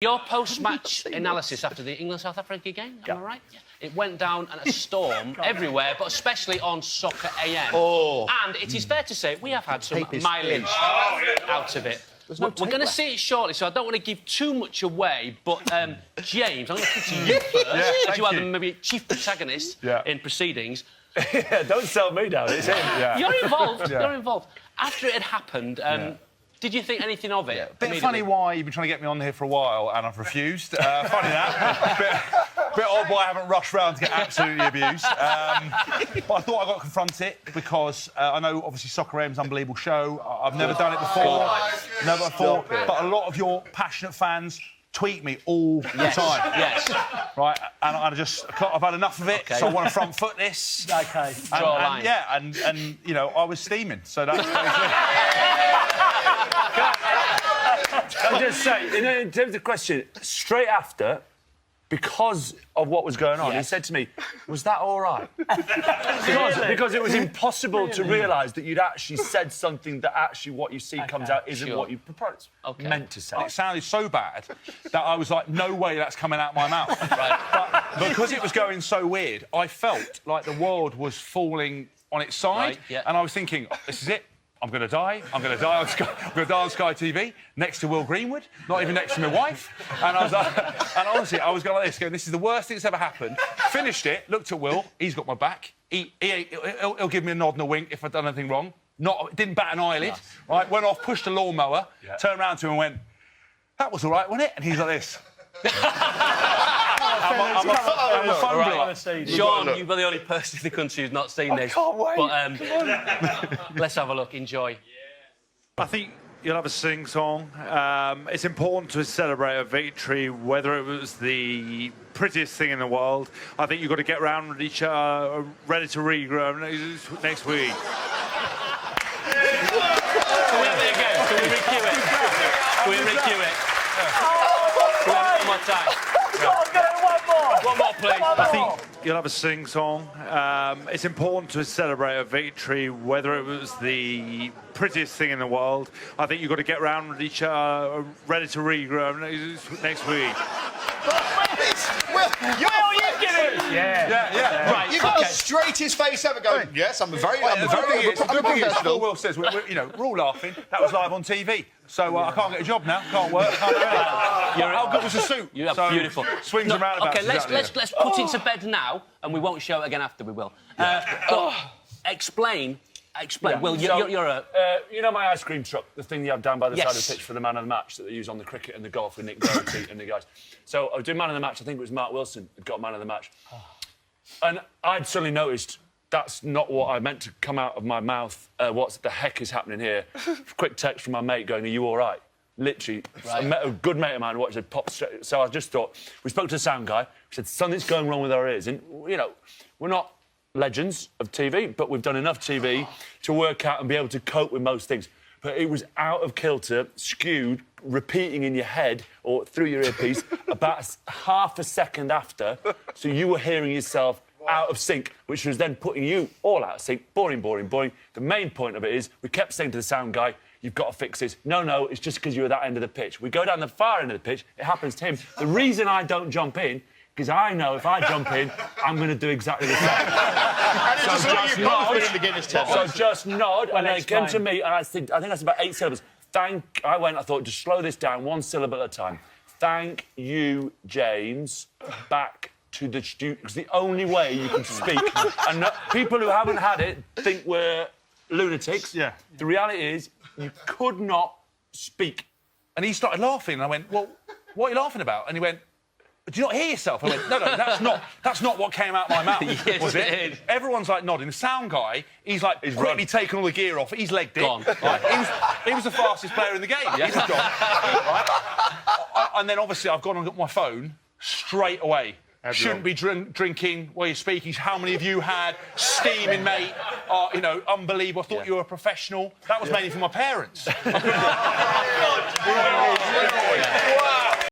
Your post-match analysis after the England-South Africa game, am I right? Yeah. It went down in a storm everywhere, but especially on Soccer AM. Oh. And it is fair to say we have had some mileage out of it. We're going to see it shortly, so I don't want to give too much away, but James, I'm going to come to you first, as you are the maybe chief protagonist in proceedings. Yeah, don't sell me down, it's him. Yeah. You're involved, you're involved. After it had happened... did you think anything of it? Yeah. Bit funny why you've been trying to get me on here for a while and I've refused. Funny that. bit odd why I haven't rushed round to get absolutely abused. But I thought I got to confront it because I know, obviously, Soccer AM's an unbelievable show. I've never done it before. Never before. But a lot of your passionate fans tweet me all the time. Yes. Right, and I've had enough of it, so I want to front foot this. OK. Draw a line. Yeah, and you know, I was steaming, so that's I'll just say, in terms of the question, straight after, because of what was going on, he said to me, was that all right? because it was impossible to realise that you'd actually said something that actually what you see comes out isn't what you meant to say. It sounded so bad that I was like, no way that's coming out my mouth. But because it was going so weird, I felt like the world was falling on its side, and I was thinking, this is it. I'm going to die. I'm going to die on Sky. I'm going to die on Sky TV next to Will Greenwood, not even next to my wife. And I was like, and honestly, I was going like this, going, this is the worst thing that's ever happened. Finished it, looked at Will. He's got my back. He'll give me a nod and a wink if I've done anything wrong. Didn't bat an eyelid. Right, went off, pushed a lawnmower, turned around to him and went, that was all right, wasn't it? And he's like this. I'm a phone Sean, you were the only person in the country who's not seen this. I can't wait. But let's have a look. Enjoy. I think you'll have a sing-song. It's important to celebrate a victory, whether it was the prettiest thing in the world. I think you've got to get round with each other, ready to regrow next week. Can we have it again? Can we re-cue it? Can we re-cue it? One more time. One more, please. I think you'll have a sing-song. It's important to celebrate a victory, whether it was the prettiest thing in the world. I think you've got to get round with each other, ready to regrow next week. Will, you get it! Yeah. Right. You've got the straightest face ever going, yes, I'm very professional. Will says, we're all laughing. That was live on TV. So I can't get a job now, can't work, can't do anything. How good was the suit? You are beautiful. Swings and roundabouts. OK, let's put it to bed now, and we won't show it again after, we will. Explain. Well, you're a... you know my ice cream truck, the thing you have down by the side of the pitch for the man of the match that they use on the cricket and the golf with Nick Doherty and the guys. So I was doing man of the match, I think it was Mark Wilson had got man of the match. And I'd suddenly noticed that's not what I meant to come out of my mouth. What the heck is happening here? Quick text from my mate going, are you all right? Literally, a good mate of mine watched it pop straight. So I just thought, we spoke to the sound guy, we said, something's going wrong with our ears. And, you know, we're not legends of TV, but we've done enough TV to work out and be able to cope with most things. But it was out of kilter, skewed, repeating in your head or through your earpiece about half a second after, so you were hearing yourself out of sync, which was then putting you all out of sync. Boring. The main point of it is we kept saying to the sound guy, you've got to fix this. No, it's just because you were at that end of the pitch. We go down the far end of the pitch, it happens to him. The reason I don't jump in, because I know if I jump in, I'm going to do exactly the same. So just nod, and then it came to me, and I think that's about 8 syllables. I thought, just slow this down, one syllable at a time. Thank you, James. Back to the studio. It's the only way you can speak. And people who haven't had it think we're lunatics. Yeah. The reality is, you could not speak. And he started laughing, and I went, well, what are you laughing about? And he went, do you not hear yourself? I went, no, that's not what came out my mouth, yes, was it? Everyone's, like, nodding. The sound guy, he's quickly taken all the gear off. He's legged it. Right? He was the fastest player in the game. He's gone. Right? And then, obviously, I've gone and got my phone straight away. Shouldn't be drinking while you're speaking. How many of you had steaming, mate? You know, unbelievable. I thought you were a professional. That was mainly for my parents.